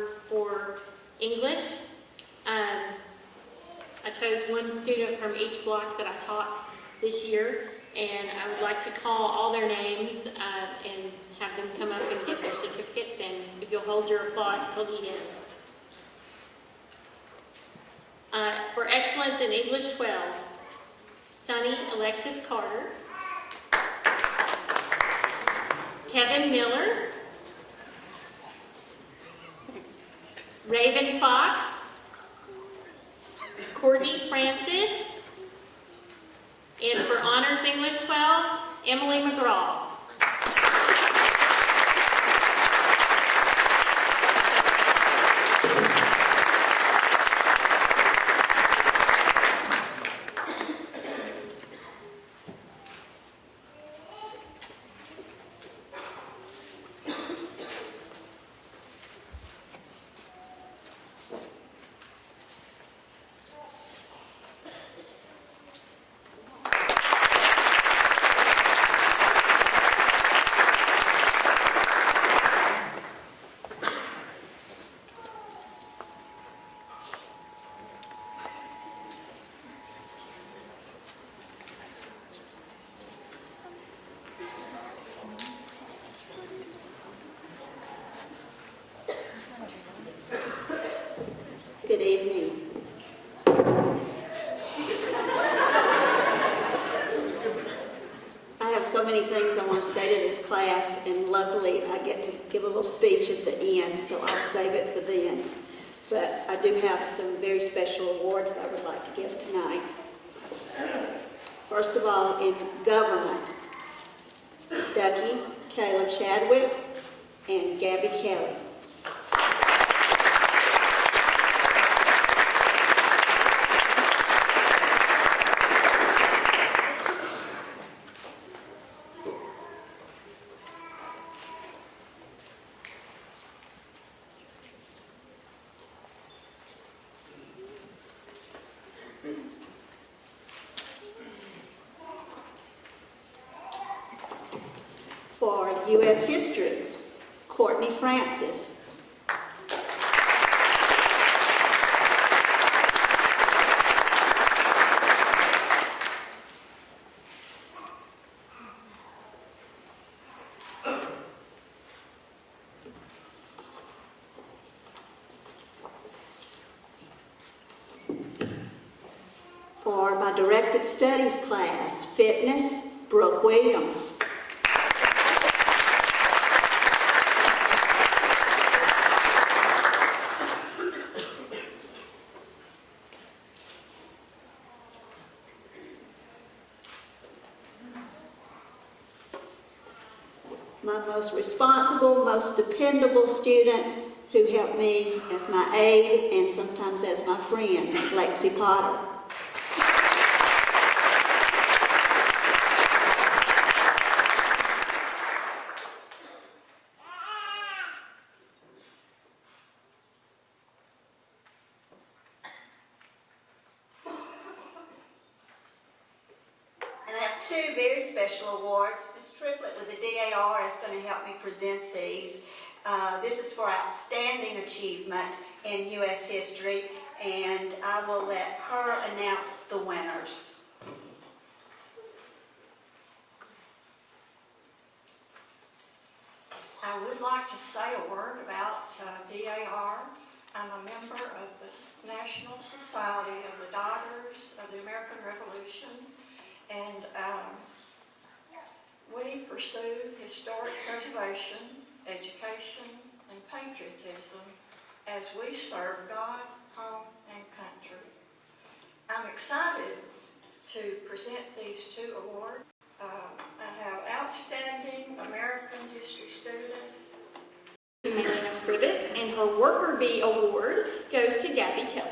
awards for English. I chose one student from each block that I taught this year, and I would like to call all their names and have them come up and get their certificates, and if you'll hold your applause till the end. For excellence in English 12, Sunny Alexis Carter, Kevin Miller, Raven Fox, Courtney Francis, and for Honors English 12, Emily McGraw. Good evening. I have so many things I want to say to this class, and luckily I get to give a little speech at the end, so I'll save it for then. But I do have some very special awards I would like to give tonight. First of all, in government, Ducky, Caleb Chadwick, and Gabby Kelly. For U.S. History, Courtney Francis. For my Directed Studies class, Fitness, Brooke Williams. My most responsible, most dependable student who helped me as my aide and sometimes as my friend, Lexi Potter. And I have two very special awards. Ms. Triplett with the DAR is going to help me present these. This is for outstanding achievement in U.S. history, and I will let her announce the winners. I would like to say a word about DAR. I'm a member of the National Society of the Daughters of the American Revolution, and we pursue historic preservation, education, and patriotism as we serve God, home, and country. I'm excited to present these two awards. I have Outstanding American History Student Marina Privet, and her Worker Bee Award goes to Gabby Kelly.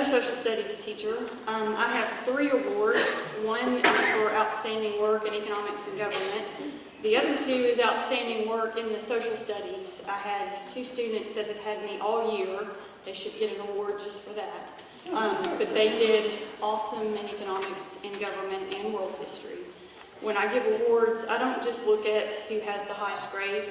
Social studies teacher. I have 3 awards. One is for outstanding work in economics and government. The other 2 is outstanding work in the social studies. I had 2 students that have had me all year. They should get an award just for that. But they did awesome in economics and government and world history. When I give awards, I don't just look at who has the highest grade.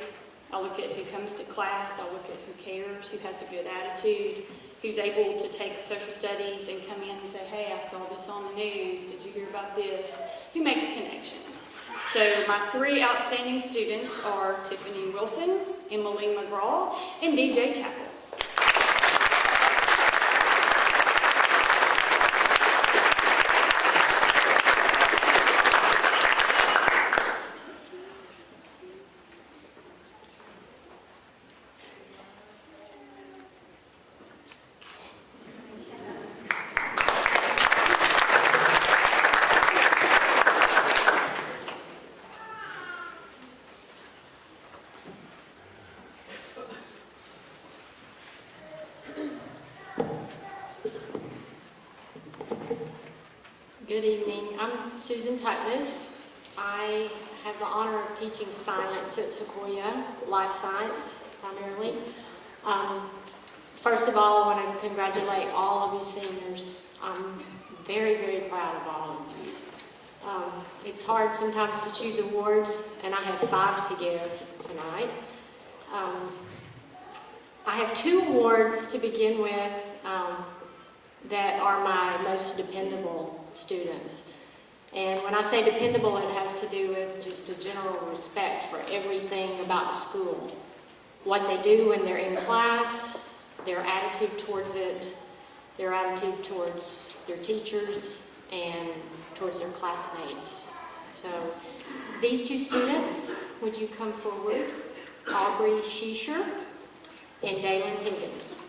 I look at who comes to class. I look at who cares, who has a good attitude, who's able to take social studies and come in and say, hey, I saw this on the news. Did you hear about this? Who makes connections? So my 3 outstanding students are Tiffany Wilson, Emily McGraw, and DJ Chappell. Good evening. I'm Susan Tuckness. I have the honor of teaching science at Sequoia, life science primarily. First of all, I want to congratulate all of you seniors. I'm very, very proud of all of you. It's hard sometimes to choose awards, and I have 5 to give tonight. I have 2 awards to begin with that are my most dependable students. And when I say dependable, it has to do with just a general respect for everything about school. What they do when they're in class, their attitude towards it, their attitude towards their teachers, and towards their classmates. So these 2 students, would you come forward? Aubrey Schiescher and Talon Higgins.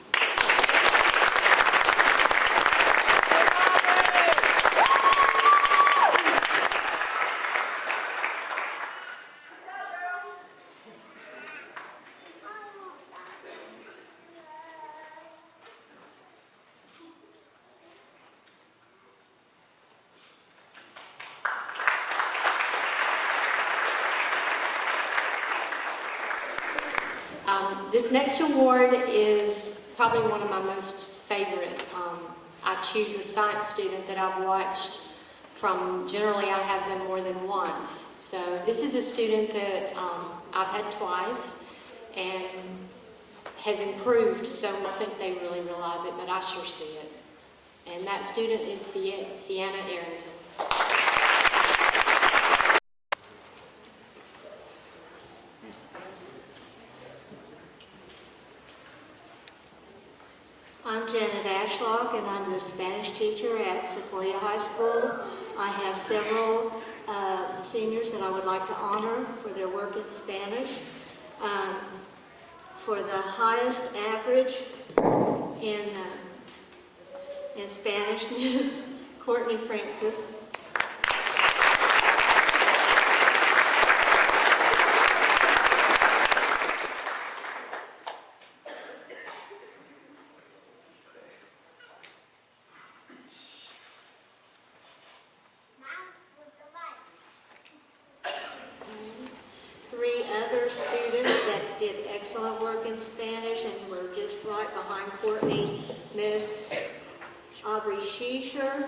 This next award is probably one of my most favorite. I choose a science student that I've watched from, generally I have them more than once. So this is a student that I've had twice and has improved so much. I think they really realize it, but I sure see it. And that student is Sienna Arrington. I'm Janet Ashlock, and I'm the Spanish teacher at Sequoia High School. I have several seniors that I would like to honor for their work in Spanish. For the highest average in Spanish, Ms. Courtney Francis. Students that did excellent work in Spanish and were just right behind Courtney, Miss Aubrey Schiescher,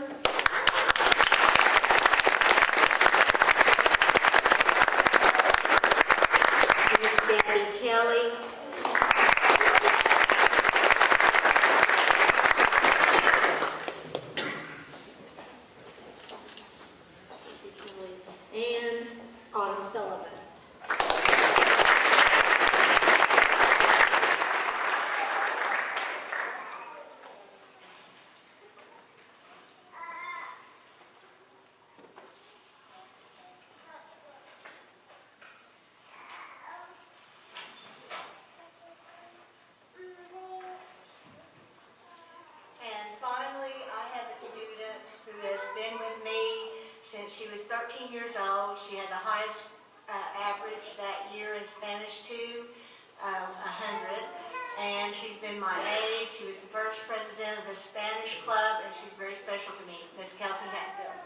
Miss Gabby Kelly, and Autumn Sullivan. Since she was 13 years old. She had the highest average that year in Spanish too, 100. and she's been my aide. She was the first president of the Spanish Club, and she's very special to me, Miss Kelsey Hatfield.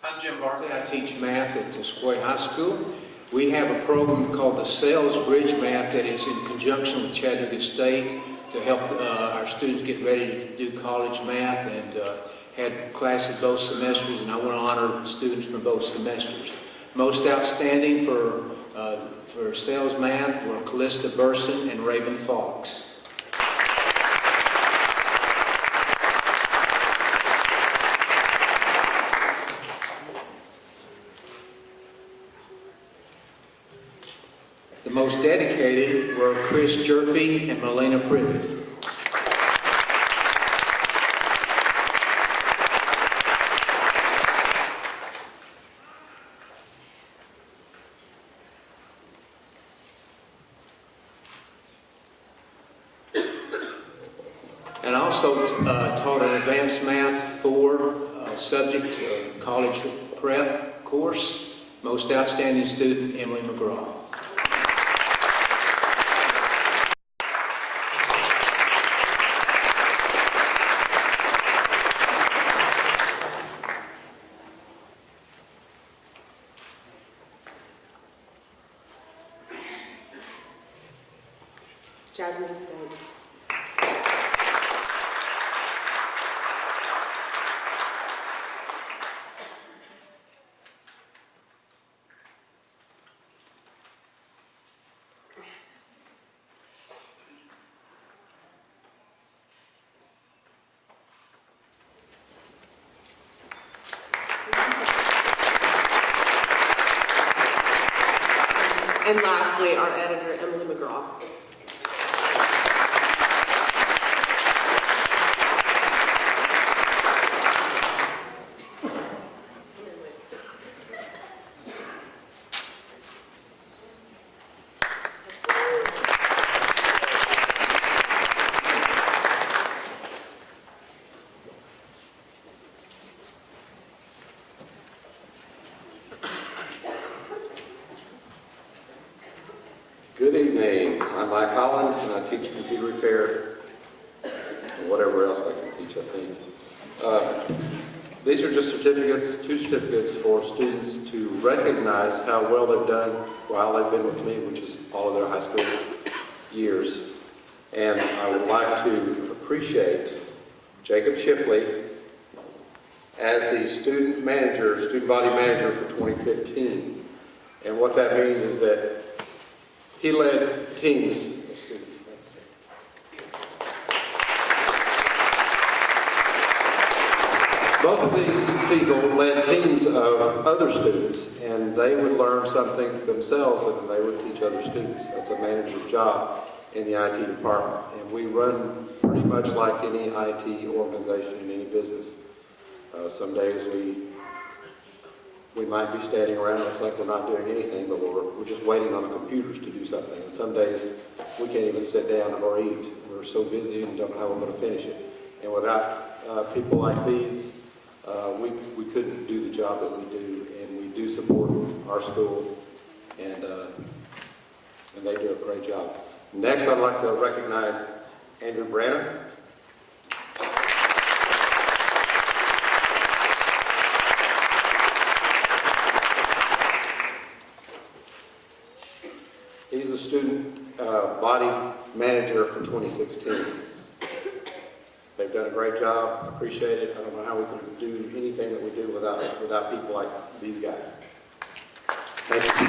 I'm Jim Barkley. I teach math at Sequoia High School. We have a program called the Sales Bridge Math that is in conjunction with Chattanooga State to help our students get ready to do college math, and had classes both semesters, and I want to honor students from both semesters. Most outstanding for sales math were Callista Burson and Raven Fox. The most dedicated were Chris Jerfy and Melena Privet. And I also taught an advanced math 4 subject college prep course. Most outstanding student, Emily McGraw. Jasmine Stokes. And lastly, our editor, Emily McGraw. Good evening. I'm Mike Holland, and I teach computer repair and whatever else I can teach, I think. These are just certificates, 2 certificates for students to recognize how well they've done while they've been with me, which is all of their high school years. And I would like to appreciate Jacob Shipley as the student body manager for 2015. And what that means is that he led teams of students. Both of these people led teams of other students, and they would learn something themselves and they would teach other students. That's a manager's job in the IT department. And we run pretty much like any IT organization in any business. Some days we might be standing around, looks like we're not doing anything, but we're just waiting on the computers to do something. And some days we can't even sit down or eat. We're so busy and don't know how we're going to finish it. And without people like these, we couldn't do the job that we do. And we do support our school, and they do a great job. Next, I'd like to recognize Andrew Branham. He's a student body manager for 2016. They've done a great job. I appreciate it. I don't know how we can do anything that we do without people like these guys. Thank you.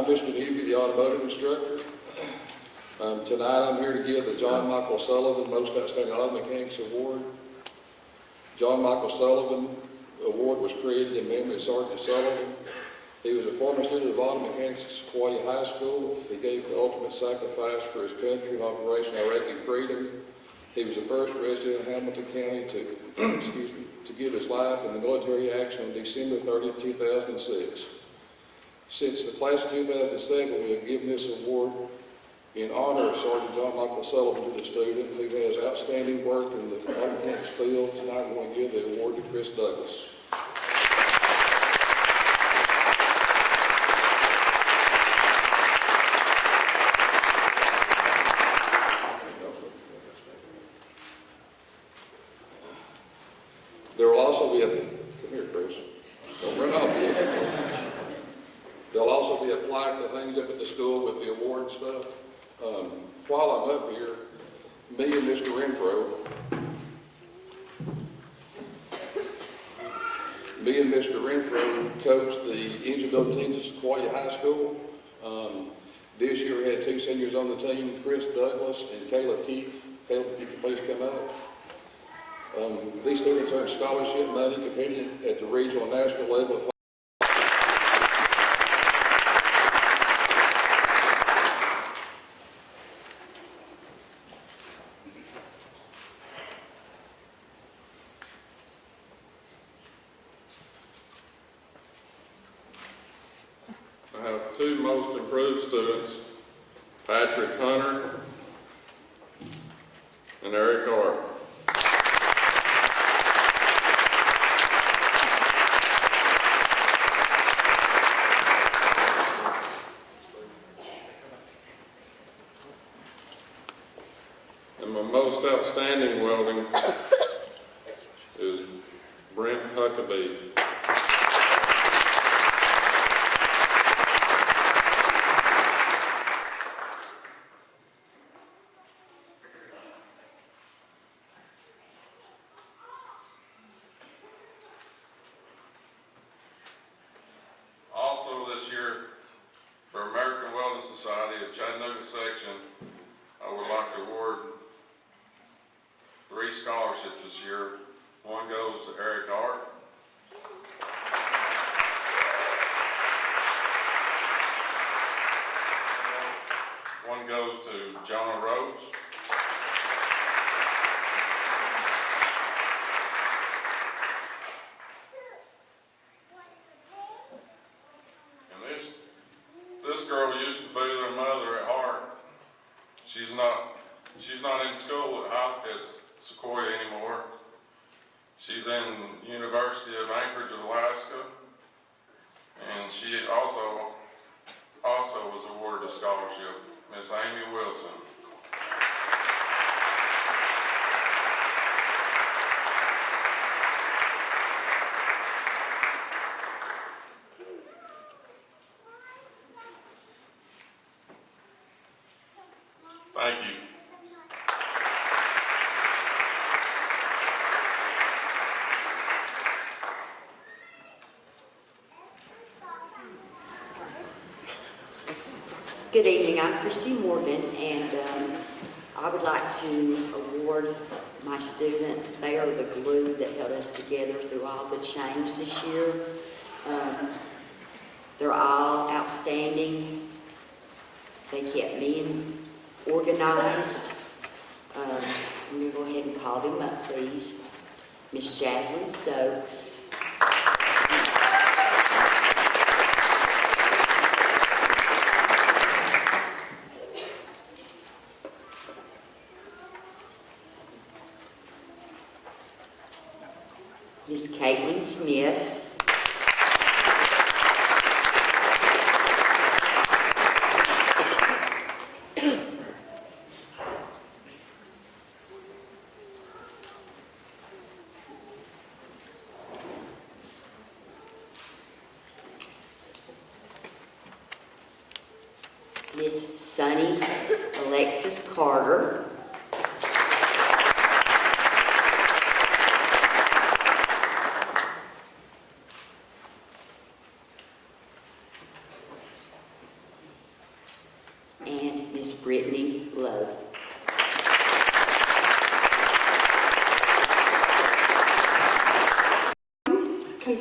I'm Mr. Newby, the automotive instructor. Tonight I'm here to give the John Michael Sullivan Most Outstanding Auto Mechanics Award. John Michael Sullivan Award was created in memory of Sergeant Sullivan. He was a former student of auto mechanics at Sequoia High School. He gave the ultimate sacrifice for his country in Operation Iraqi Freedom. He was the first resident of Hamilton County to give his life in the military action on December 30th, 2006. Since the class of 2007, we have given this award in honor of Sergeant John Michael Sullivan to the student who has outstanding work in the auto mechanics field. Tonight we want to give the award to Chris Douglas. There will also be come here, Chris. Don't run off yet. There'll also be a plaque that hangs up at the school with the award and stuff. While I'm up here, me and Mr. Renfro, coached the engine building teams at Sequoia High School. This year we had two seniors on the team, Chris Douglas and Caleb Keefe. Caleb, if you could please come up. These students earned scholarship money competing at the regional and national level. I have two most improved students, Patrick Hunter and Eric Hart. And my most outstanding welding is Brent Huckabee. Also this year, for American Welding Society of Chattanooga section, I would like to award 3 scholarships this year. One goes to Eric Hart. One goes to Jonah Rhodes. And this girl used to be their mother at heart. She's not in school at Sequoia anymore. She's in University of Anchorage, Alaska, and she also was awarded a scholarship, Miss Amy Wilson. Thank you. Good evening, I'm Christy Morgan, and I would like to award my students. They are the glue that held us together through all the change this year. They're all outstanding. They kept me organized. I'm going to go ahead and call them up, please. Miss Jaslyn Stokes. Miss Caitlin Smith. Miss Sunny Alexis Carter.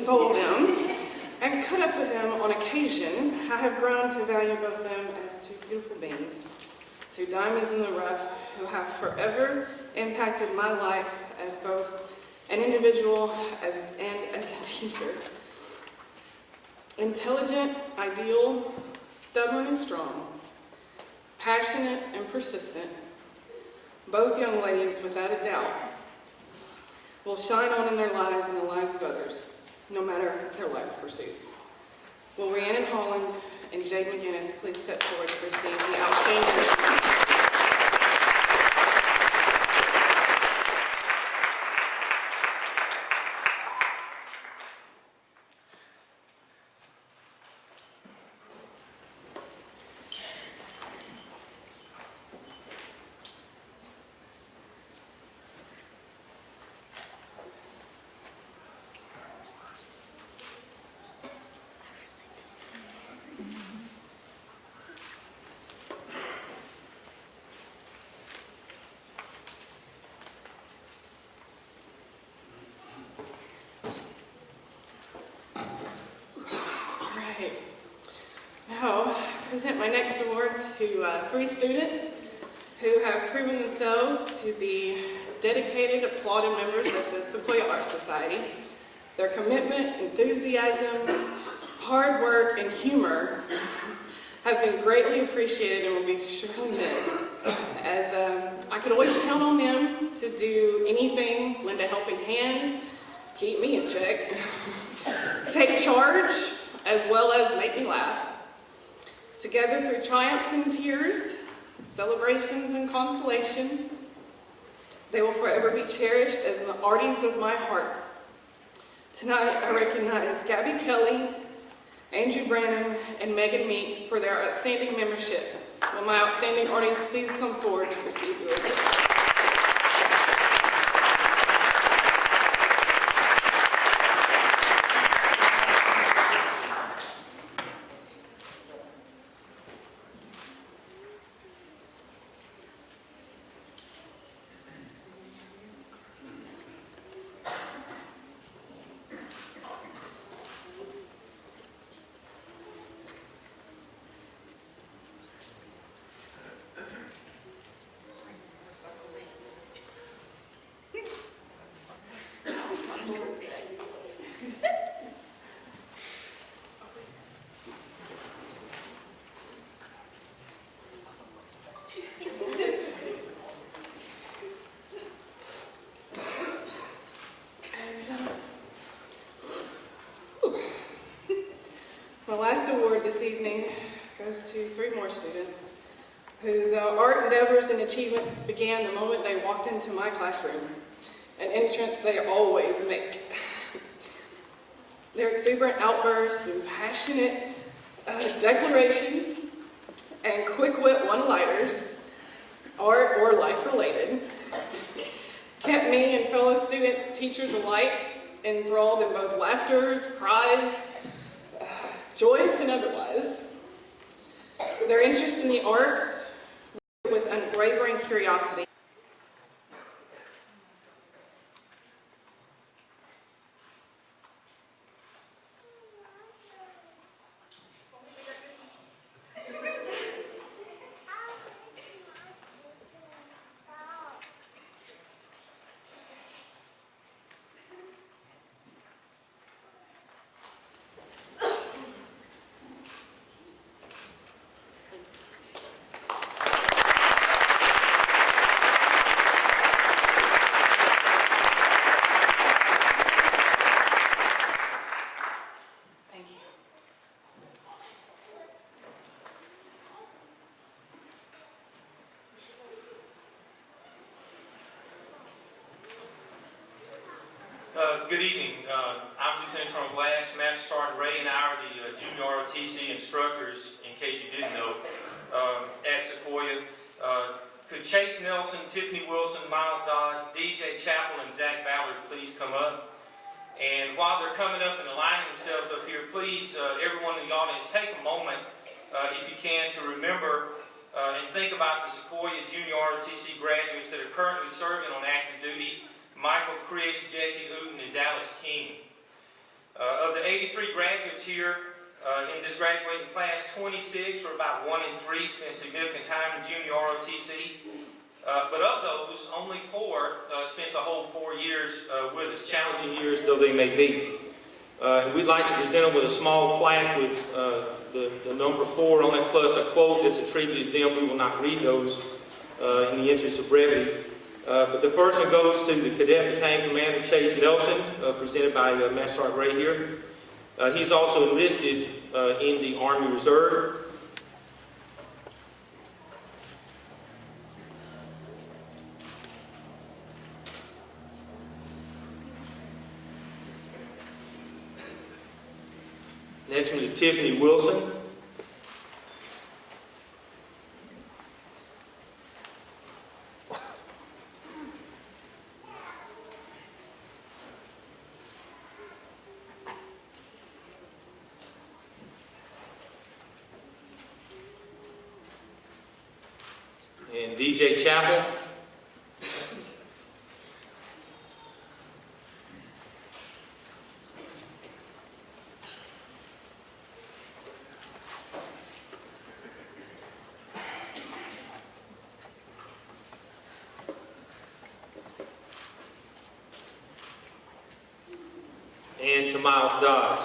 console them, and cut up with them on occasion, I have grown to value both them as two beautiful beings, two diamonds in the rough, who have forever impacted my life as both an individual and as a teacher. Intelligent, ideal, stubborn and strong, passionate and persistent, both young ladies, without a doubt, will shine on in their lives and the lives of others, no matter their life pursuits. Will Rhiannon Holland and Jade McGinnis please step forward to receive the outstanding Now, I present my next award to 3 students who have proven themselves to be dedicated, applauded members of the Sequoia Art Society. Their commitment, enthusiasm, hard work, and humor have been greatly appreciated and will be surely missed, as I could always count on them to do anything, lend a helping hand, keep me in check, take charge, as well as make me laugh. Together through triumphs and tears, celebrations and consolation, they will forever be cherished as the arties of my heart. Tonight, I recognize Gabby Kelly, Andrew Branham, and Megan Meeks for their outstanding membership. Will my outstanding arties please come forward to receive the award? My last award this evening goes to 3 more students whose art endeavors and achievements began the moment they walked into my classroom, an entrance they always make. Their exuberant outbursts and passionate declarations and quick-wit one-liners, art or life-related, kept me and fellow students, teachers alike, enthralled in both laughter, cries, joyous and otherwise. Their interest in the arts with unwavering curiosity. Good evening. I'm Lieutenant Colonel Glass. Master Sergeant Ray and I are the junior ROTC instructors, in case you didn't know, at Sequoia. Could Chase Nelson, Tiffany Wilson, Miles Dodds, DJ Chappell, and Zach Ballard please come up? And while they're coming up and aligning themselves up here, please, everyone in the audience, take a moment, if you can, to remember and think about the Sequoia Junior ROTC graduates that are currently serving on active duty: Michael Chris, Jesse Uten, and Dallas King. Of the 83 graduates here in this graduating class, 26, or about 1 in 3, spent significant time in junior ROTC. But of those, only 4 spent the whole 4 years with us, challenging years though they may be. And we'd like to present them with a small plaque with the number 4 on it, plus a quote that's attributed to them. We will not read those in the interest of brevity. But the first one goes to the Cadet Battalion Commander Chase Nelson, presented by Master Sergeant Ray here. He's also enlisted in the Army Reserve. Next one to Tiffany Wilson. And DJ Chapel. And to Miles Dodds.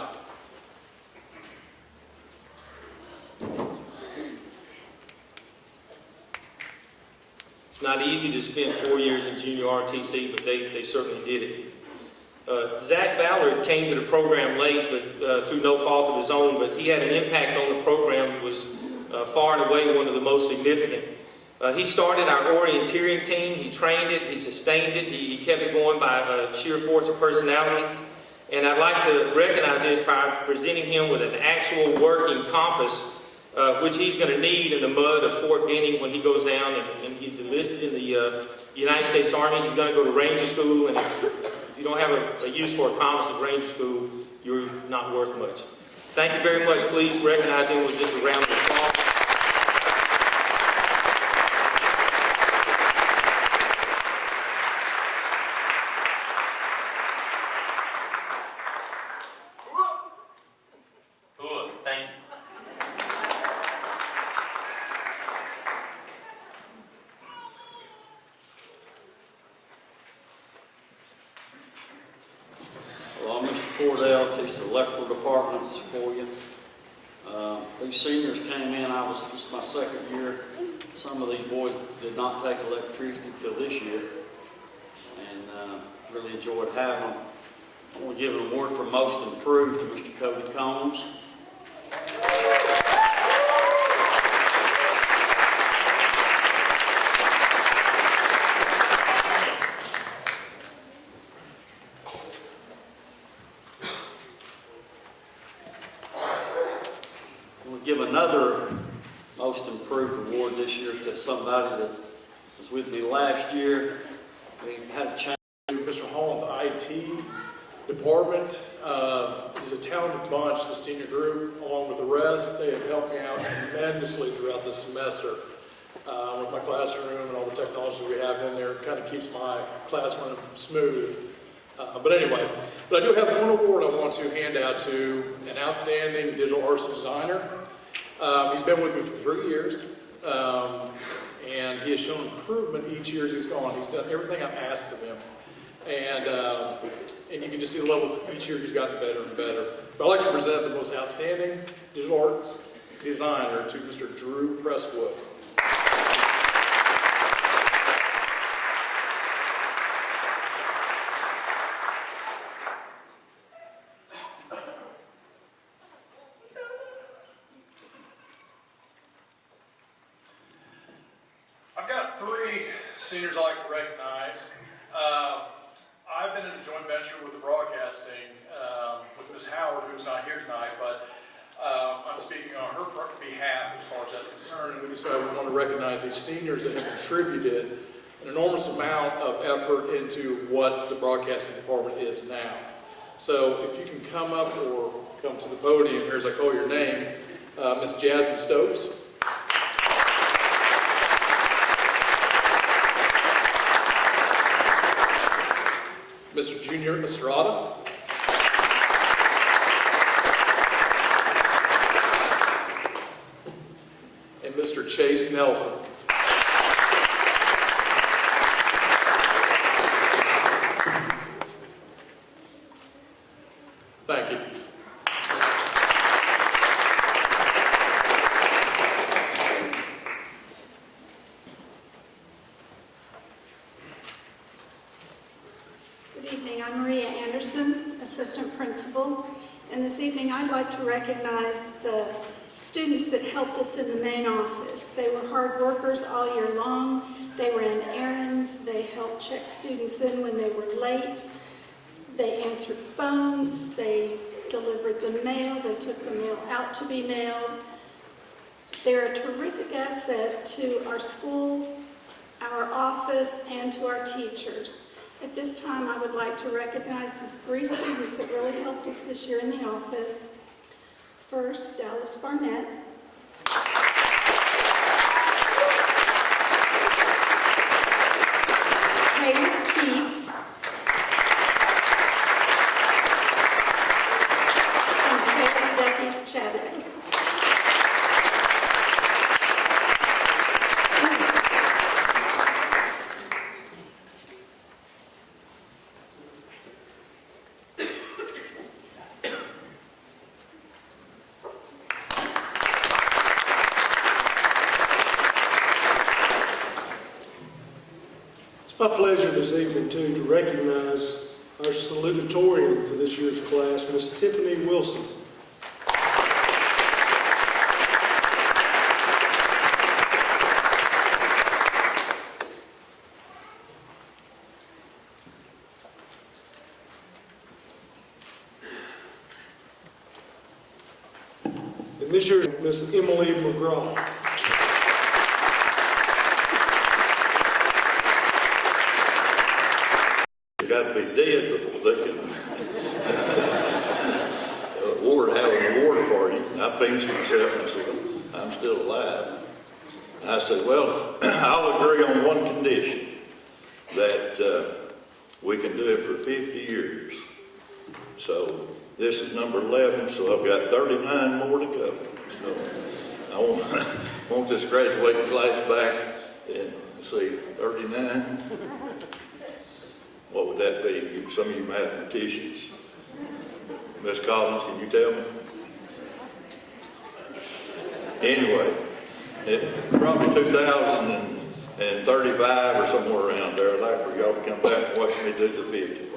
It's not easy to spend 4 years in junior RTC, but they certainly did it. Zach Ballard came to the program late, but through no fault of his own, but he had an impact on the program that was far and away one of the most significant. He started our orienteering team, he trained it, he sustained it, he kept it going by sheer force of personality. And I'd like to recognize this by presenting him with an actual working compass, which he's going to need in the mud of Fort Benning when he goes down and he's enlisted in the United States Army. He's going to go to Ranger School, and if you don't have a use for a compass at Ranger School, you're not worth much. Thank you very much. Please recognize him with just a round of applause. Teach the electrical department at Sequoia. These seniors came in, this is my second year. Some of these boys did not take electricity till this year, and really enjoyed having them. I want to give an award for most improved to Mr. Cody Combs. Give another most improved award this year to somebody that was with me last year. We had a change. Mr. Holland's IT department is a talented bunch, the senior group, along with the rest. They have helped me out tremendously throughout this semester with my classroom and all the technology we have in there. It kind of keeps my classroom smooth. But anyway, I do have one award I want to hand out to an outstanding digital arts designer. He's been with me for 3 years, and he has shown improvement each year as he's gone. He's done everything I've asked of him, and you can just see the levels each year he's gotten better and better. But I'd like to present the most outstanding digital arts designer to Mr. Drew Presswood. Seniors I like to recognize. I've been in a joint venture with the broadcasting with Ms. Howard, who's not here tonight, but I'm speaking on her behalf as far as that's concerned. And we decided we want to recognize these seniors that have contributed an enormous amount of effort into what the broadcasting department is now. So if you can come up or come to the podium here as I call your name, Ms. Jasmine Stokes. Mr. Junior Estrada. Chase Nelson. Thank you. Good evening, I'm Maria Anderson, Assistant Principal, and this evening I'd like to recognize the students that helped us in the main office. They were hard workers all year long. They ran errands, they helped check students in when they were late, they answered phones, they delivered the mail, they took the mail out to be mailed. They're a terrific asset to our school, our office, and to our teachers. At this time, I would like to recognize these 3 students that really helped us this year in the office. First, Dallas Barnett. Caleb Keith. And Caleb Becky Chadwick. It's my pleasure this evening, too, to recognize our salutatorian for this year's class, Miss Tiffany Wilson. And this year's Miss Emily McGraw. You got to be dead before they can have an award for you. And I pinched myself and I said, I'm still alive. And I said, well, I'll agree on one condition, that we can do it for 50 years. So this is number 11, so I've got 39 more to go. So I want this graduating class back and see 39. What would that be? Some of you mathematicians. Miss Collins, can you tell me? Anyway, probably 2035 or somewhere around there. I'd like for y'all to come back and watch me do the 50.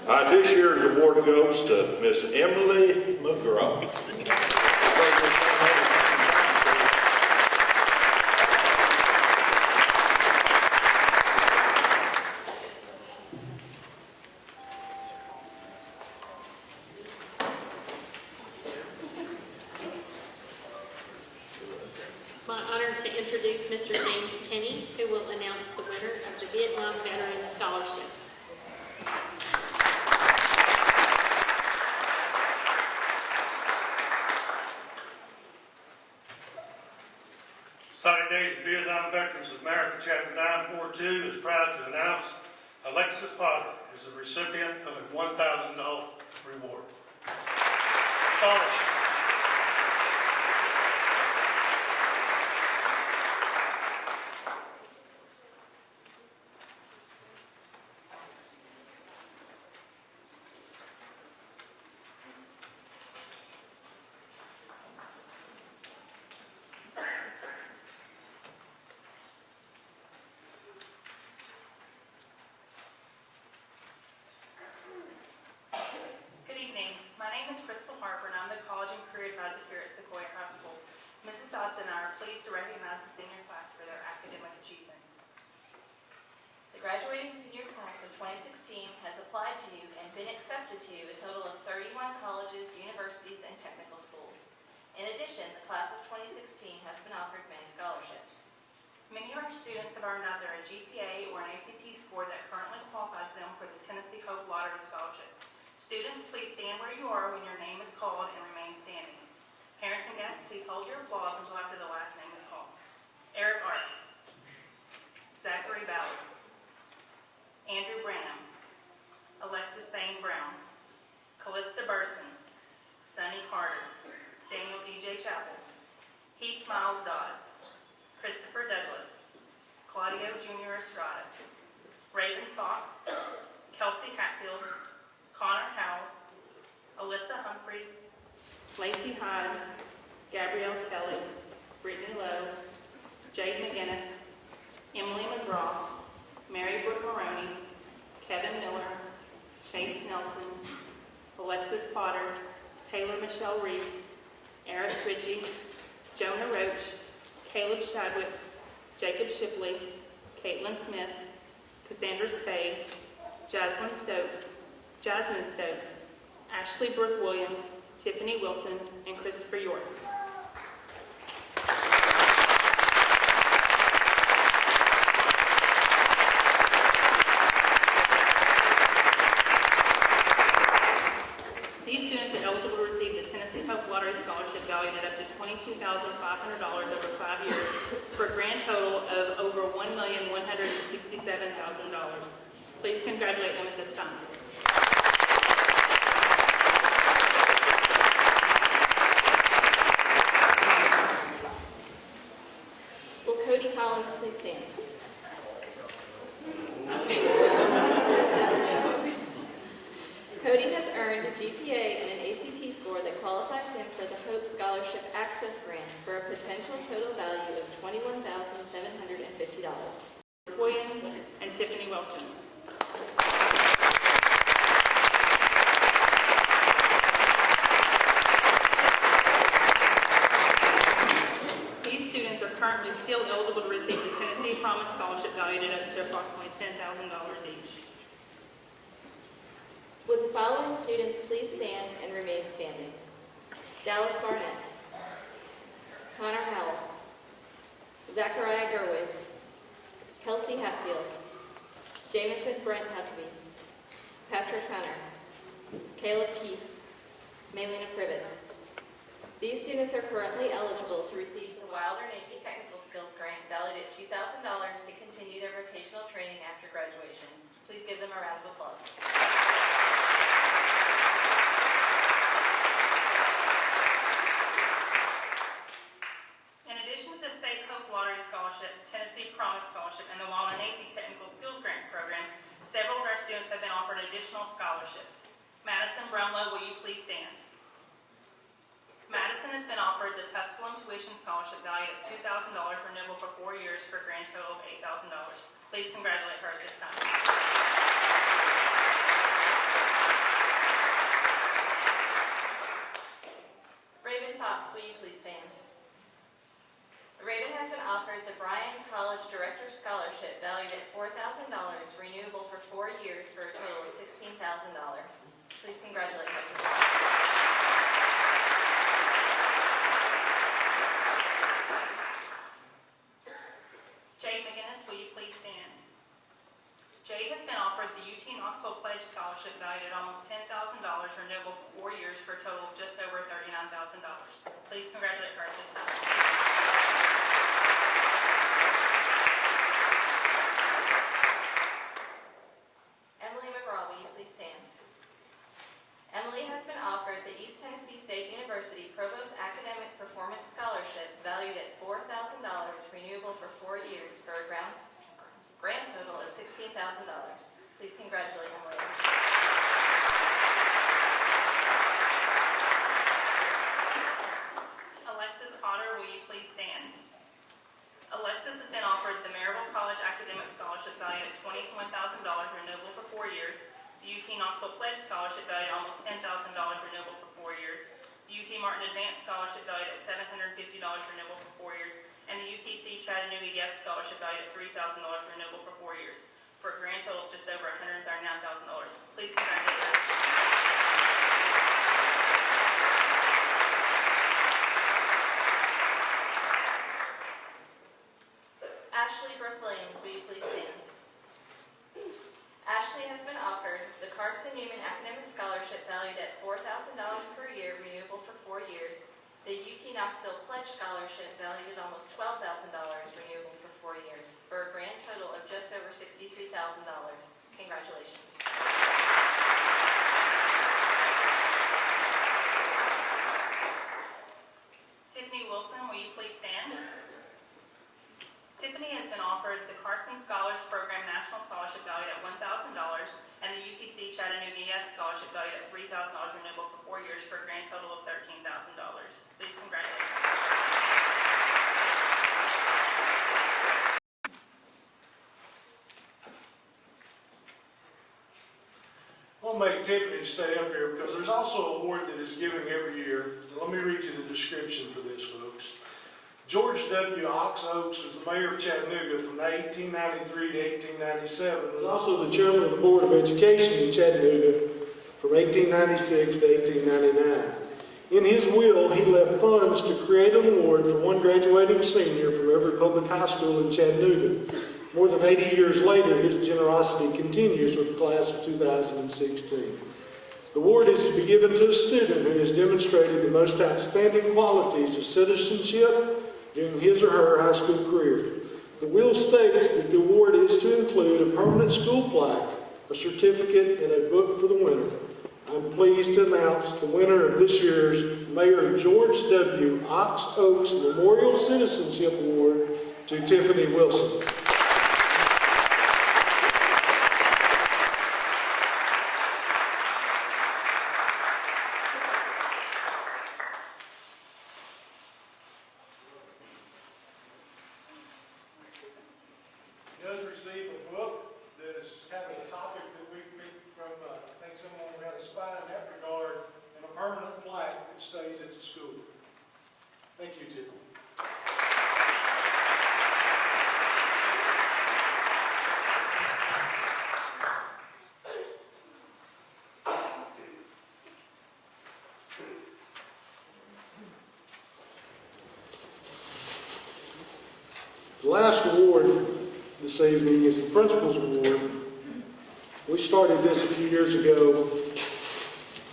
All right, this year's award goes to Miss Emily McGraw. It's my honor to introduce Mr. James Kenny, who will announce the winner of the Vietnam Veteran Scholarship. Society Days of Vietnam Veterans of America, Chapter 942, is proud to announce Alexis Potter is the recipient of a $1,000 reward. Scholarship. Mrs. Dodson and I are pleased to recognize the senior class for their academic achievements. The graduating senior class of 2016 has applied to and been accepted to a total of 31 colleges, universities, and technical schools. In addition, the class of 2016 has been offered many scholarships. Many of our students have earned either a GPA or an ACT score that currently qualifies them for the Tennessee Hope Lottery Scholarship. Students, please stand where you are when your name is called and remain standing. Parents and guests, please hold your applause until after the last name is called. Eric Art, Zachary Ballard, Andrew Branham, Alexis Zane Brown, Callista Burson, Sonny Carter, Daniel D.J. Chappell, Heath Miles Dodds, Christopher Douglas, Claudio Jr. Estrada, Raven Fox, Kelsey Hatfield, Connor Howell, Alyssa Humphreys, Lacey Hyde, Gabrielle Kelly, Brittany Lowe, Jade McGinnis, Emily McGraw, Mary Brooke Maroney, Kevin Miller, Chase Nelson, Alexis Potter, Taylor Michelle Reese, Eris Ritchie, Jonah Roach, Caleb Shadwick, Jacob Shipley, Caitlin Smith, Cassandra Spade, Jasmine Stokes, Ashley Brooke Williams, Tiffany Wilson, and Christopher York. These students are eligible to receive the Tennessee Hope Lottery Scholarship valued at up to $22,500 over 5 years for a grand total of over $1,167,000. Please congratulate them at this time. Will Cody Collins please stand? Cody has earned a GPA and an ACT score that qualifies him for the Hope Scholarship Access Grant for a potential total value of $21,750. Williams and Tiffany Wilson. These students are currently still eligible to receive the Tennessee Promise Scholarship valued at up to approximately $10,000 each. Would the following students please stand and remain standing? Dallas Barnett, Connor Howell, Zachariah Gerwig, Kelsey Hatfield, Jamison Brent Huckabee, Patrick Hunter, Caleb Keefe, Maylena Privet. These students are currently eligible to receive the Wilder Navy Technical Skills Grant valued at $2,000 to continue their vocational training after graduation. Please give them a round of applause. In addition to the State Hope Lottery Scholarship, Tennessee Promise Scholarship, and the Wilder Navy Technical Skills Grant programs, several of our students have been offered additional scholarships. Madison Brumlow, will you please stand? Madison has been offered the Tusculum Tuition Scholarship valued at $2,000 renewable for 4 years for a grand total of $8,000. Please congratulate her at this time. Raven Fox, will you please stand? Raven has been offered the Bryan College Director Scholarship valued at $4,000, renewable for 4 years for a total of $16,000. Please congratulate her. Jade McGinnis, will you please stand? Jade has been offered the UT Knoxville Pledge Scholarship valued at almost $10,000, renewable for 4 years for a total of just over $39,000. Please congratulate her at this time. Emily McGraw, will you please stand? Emily has been offered the East Tennessee State University Provost Academic Performance Scholarship valued at $4,000, renewable for 4 years for a grand total of $16,000. Please congratulate Emily. Alexis Potter, will you please stand? Alexis has been offered the Maryville College Academic Scholarship valued at $21,000, renewable for 4 years, the UT Knoxville Pledge Scholarship valued at almost $10,000, renewable for 4 years, the UT Martin Advanced Scholarship valued at $750, renewable for 4 years, and the UTC Chattanooga Yes Scholarship valued at $3,000, renewable for 4 years, for a grand total of just over $139,000. Please congratulate them. Ashley Brooke Williams, will you please stand? Ashley has been offered the Carson Newman Academic Scholarship valued at $4,000 per year, renewable for 4 years, the UT Knoxville Pledge Scholarship valued at almost $12,000, renewable for 4 years, for a grand total of just over $63,000. Congratulations. Tiffany Wilson, will you please stand? renewable for 4 years for a grand total of $13,000. Please congratulate. I'll make Tiffany stay up here because there's also an award that is given every year. So let me read you the description for this, folks. George W. Ox Oaks was the mayor of Chattanooga from 1893 to 1897. Was also the chairman of the Board of Education in Chattanooga from 1896 to 1899. In his will, he left funds to create an award for one graduating senior from every public high school in Chattanooga. More than 80 years later, his generosity continues with the class of 2016. The award is to be given to a student who has demonstrated the most outstanding qualities of citizenship during his or her high school career. The will states that the award is to include a permanent school plaque, a certificate, and a book for the winner. I'm pleased to announce the winner of this year's Mayor George W. Ox Oaks Memorial Citizenship Award to Tiffany Wilson. Thank you, Tim. The last award this evening is the Principal's Award. We started this a few years ago,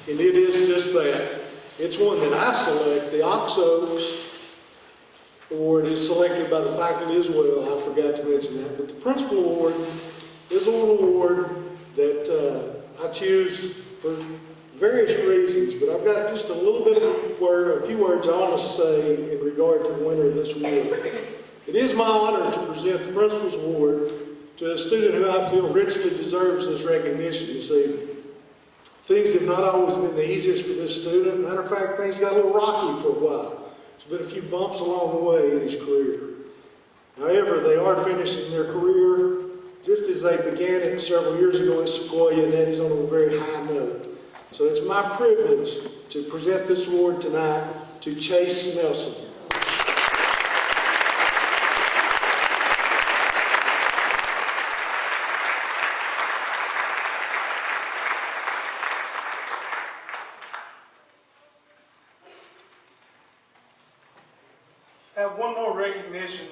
and it is just that. It's one that I select. The Ox Oaks Award is selected by the faculty as well. I forgot to mention that. But the Principal Award is an award that I choose for various reasons, but I've got just a little bit of a few words I want to say in regard to the winner of this award. It is my honor to present the Principal's Award to a student who I feel richly deserves this recognition this evening. Things have not always been the easiest for this student. Matter of fact, things got a little rocky for a while. There's been a few bumps along the way in his career. However, they are finishing their career just as they began it several years ago at Sequoia, and that is on a very high note. So it's my privilege to present this award tonight to Chase Nelson. I have one more recognition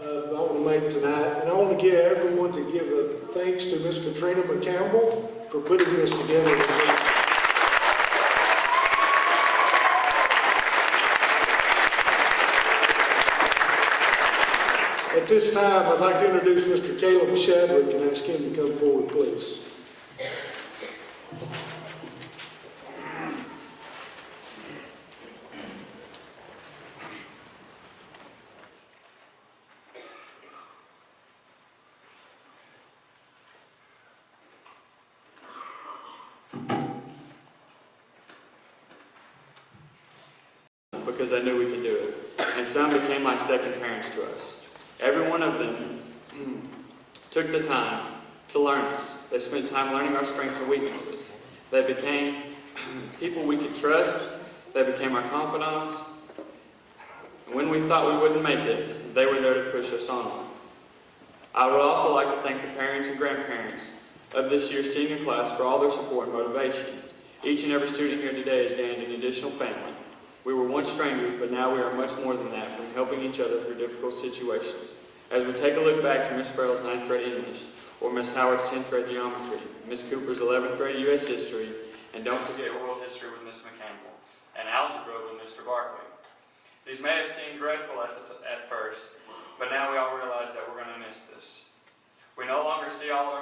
I want to make tonight, and I want to get everyone to give a thanks to Miss Katrina McCampbell for putting this together. At this time, I'd like to introduce Mr. Caleb Shadwick and ask him to come forward, please. Because I knew we could do it. And some became like second parents to us. Every one of them took the time to learn us. They spent time learning our strengths and weaknesses. They became people we could trust. They became our confidants. And when we thought we wouldn't make it, they were there to push us on. I would also like to thank the parents and grandparents of this year's senior class for all their support and motivation. Each and every student here today has gained an additional family. We were once strangers, but now we are much more than that, from helping each other through difficult situations. As we take a look back to Miss Farrell's 9th grade English, or Miss Howard's 10th grade Geometry, Miss Cooper's 11th grade U.S. History, and don't forget World History with Miss McCampbell, and Algebra with Mr. Barkley. These may have seemed dreadful at first, but now we all realize that we're going to miss this. We will no longer see all of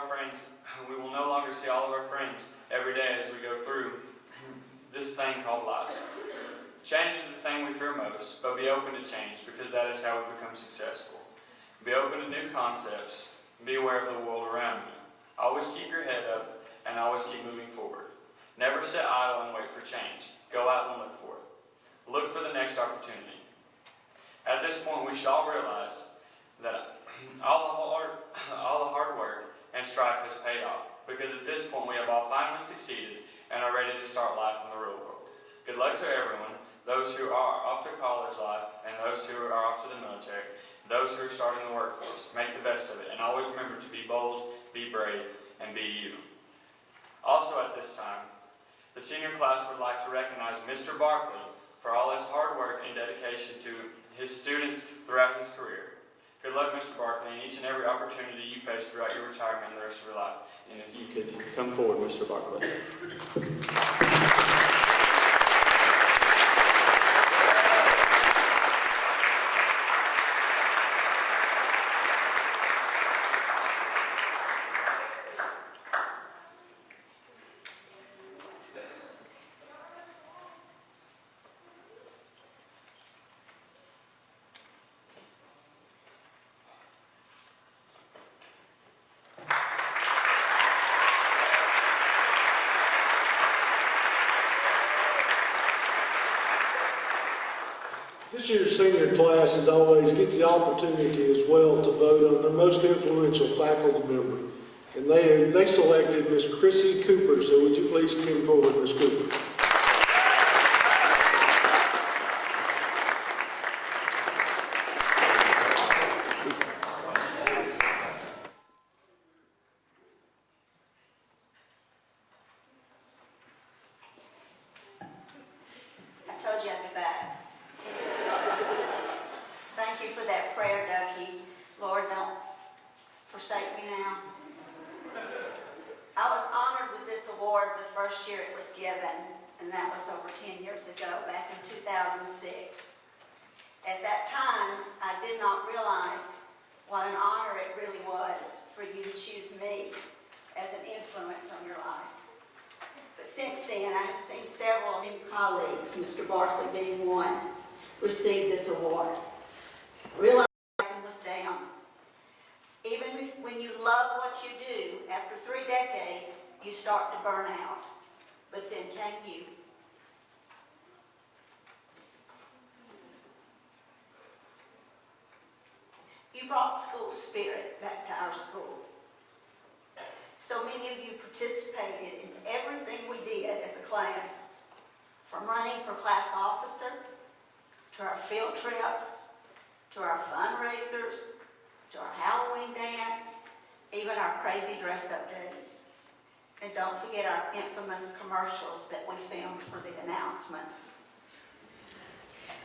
our friends every day as we go through this thing called life. Change is the thing we fear most, but be open to change, because that is how we become successful. Be open to new concepts. Be aware of the world around you. Always keep your head up, and always keep moving forward. Never Never sit idle and wait for change. Go out and look for it. Look for the next opportunity. At this point, we should all realize that all the hard work and strife has paid off, because at this point we have all finally succeeded and are ready to start life in the real world. Good luck to everyone, those who are off to college life and those who are off to the military, those who are starting the workforce. Make the best of it, and always remember to be bold, be brave, and be you. Also at this time, the senior class would like to recognize Mr. Barkley for all his hard work and dedication to his students throughout his career. Good luck, Mr. Barkley, in each and every opportunity you face throughout your retirement and the rest of your life. And if you could come forward, Mr. Barkley. This year's senior class, as always, gets the opportunity as well to vote on their most influential faculty member. And they selected Miss Chrissy Cooper, so would you please come forward, Miss Cooper? I told you I'd be back. Thank you for that prayer, Ducky. Lord, don't forsake me now. I was honored with this award the first year it was given, and that was over 10 years ago, back in 2006. At that time, I did not realize what an honor it really was for you to choose me as an influence on your life. But since then, I have seen several new colleagues, Mr. Barkley being one, receive this award. Realizing was down. Even when you love what you do, after 3 decades, you start to burn out. But then came you. You brought school spirit back to our school. So many of you participated in everything we did as a class, from running for class officer, to our field trips, to our fundraisers, to our Halloween dance, even our crazy dress-up days. And don't forget our infamous commercials that we filmed for the announcements.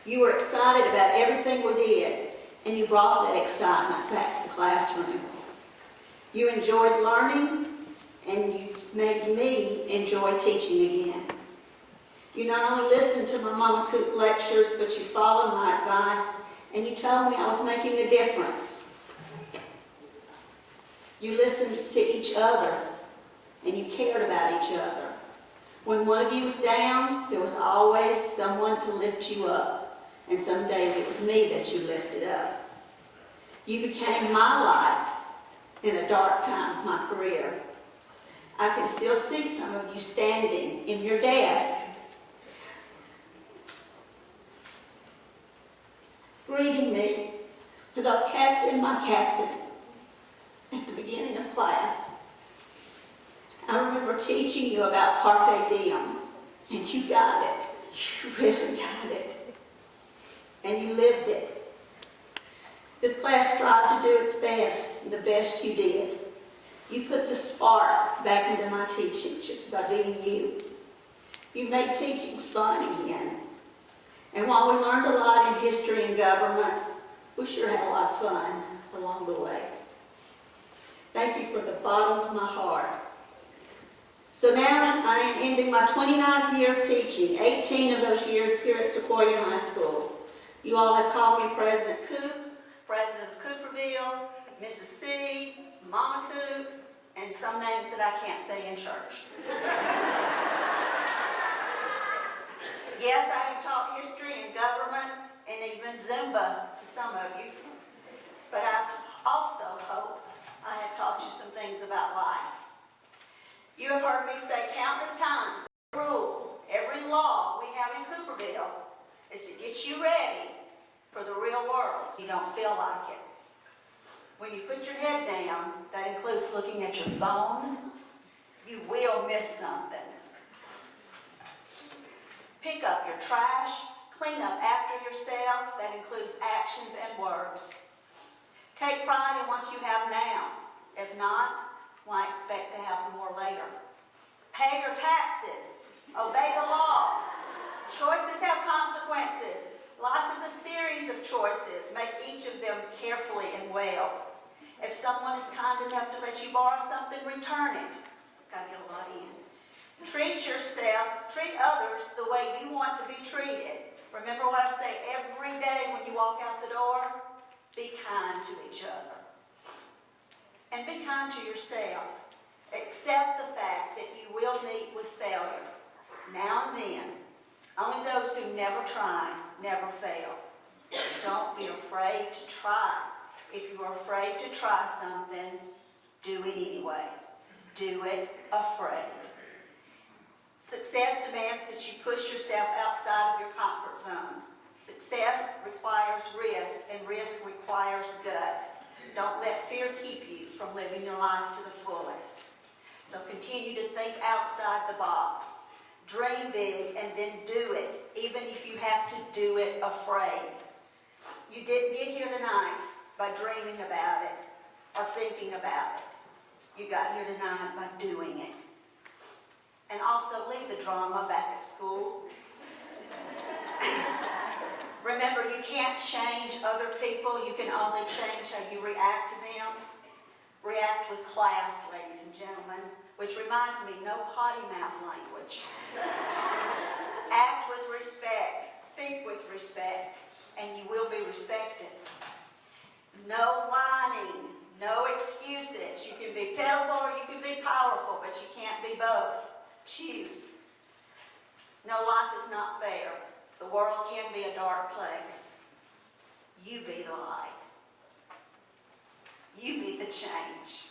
You were excited about everything we did, and you brought that excitement back to the classroom. You enjoyed learning, and you made me enjoy teaching again. You not only listened to my Mama Coop lectures, but you followed my advice, and you told me I was making a difference. You listened to each other, and you cared about each other. When one of you was down, there was always someone to lift you up, and some days it was me that you lifted up. You became my light in a dark time of my career. I can still see some of you standing in your desk, greeting me with our captain, my captain, at the beginning of class. I remember teaching you about Carpe Diem, and you got it. You really got it. And you lived it. This class strived to do its best, and the best you did. You put the spark back into my teaching just by being you. You made teaching fun again. And while we learned a lot in history and government, we sure had a lot of fun along the way. Thank you from the bottom of my heart. So now I am ending my 29th year of teaching, 18 of those years here at Sequoia High School. You all have called me President Coop, President of Cooperville, Mrs. C, Mama Coop, and some names that I can't say in church. Yes, I have taught history and government and even Zumba to some of you, but I also hope I have taught you some things about life. You have heard me say countless times Rule, every law we have in Cooperville is to get you ready for the real world. You don't feel like it. When you put your head down, that includes looking at your phone. You will miss something. Pick up your trash, clean up after yourself. That includes actions and words. Take pride in what you have now. If not, why expect to have more later? Pay your taxes. Obey the law. Choices have consequences. Life is a series of choices. Make each of them carefully and well. If someone is kind enough to let you borrow something, return it. Gotta get a lot in. Treat others the way you want to be treated. Remember what I say every day when you walk out the door? Be kind to each other. And be kind to yourself. Accept the fact that you will meet with failure. Now and then. Only those who never try never fail. Don't be afraid to try. If you are afraid to try something, do it anyway. Do it afraid. Success demands that you push yourself outside of your comfort zone. Success requires risk, and risk requires guts. Don't let fear keep you from living your life to the fullest. So continue to think outside the box. Dream big and then do it, even if you have to do it afraid. You didn't get here tonight by dreaming about it or thinking about it. You got here tonight by doing it. And also leave the drama back at school. Remember, you can't change other people. You can only change how you react to them. React with class, ladies and gentlemen, which reminds me, no potty mouth language. Act with respect. Speak with respect, and you will be respected. No whining. No excuses. You can be pitiful or you can be powerful, but you can't be both. Choose. No, life is not fair. The world can be a dark place. You be the light. You be the change.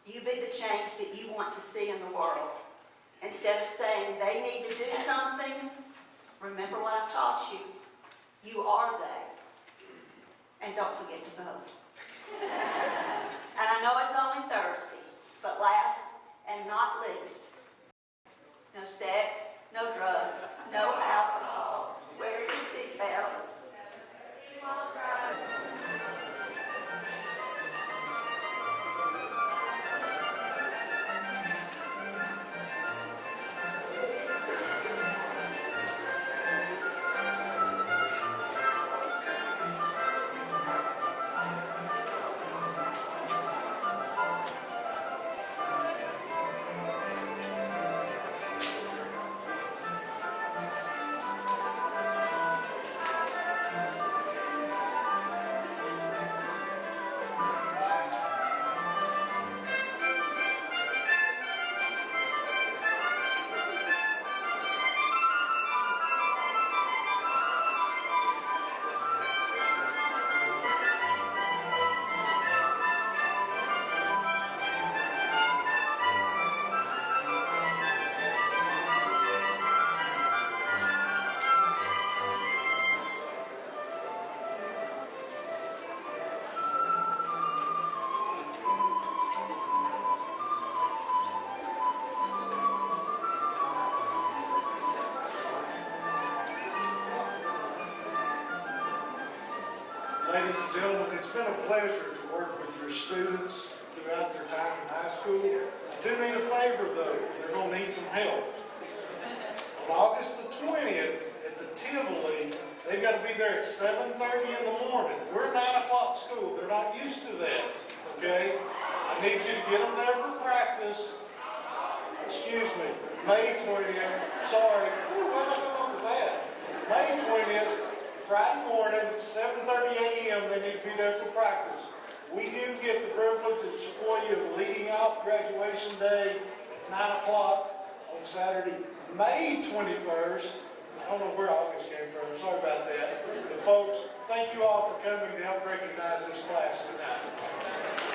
You be the change that you want to see in the world. Instead of saying they need to do something, remember what I've taught you. You are they. And don't forget to vote. And I know it's only Thursday, but last and not least, no sex, no drugs, no alcohol. Wear your seatbelts. Ladies and gentlemen, it's been a pleasure to work with your students throughout their time in high school. I do need a favor though, they're going to need some help. On August the 20th at the Tivoli, they've got to be there at 7:30 in the morning. We're 9 o'clock school, they're not used to that, okay? I need you to get them there for practice. Excuse me, May 20th, sorry, why did I come up with that? May 20th, Friday morning, 7:30 a.m., they need to be there for practice. We do get the privilege at Sequoia of leading off graduation day at 9 o'clock on Saturday, May 21st. I don't know where August came from, sorry about that. But folks, thank you all for coming to help recognize this class tonight.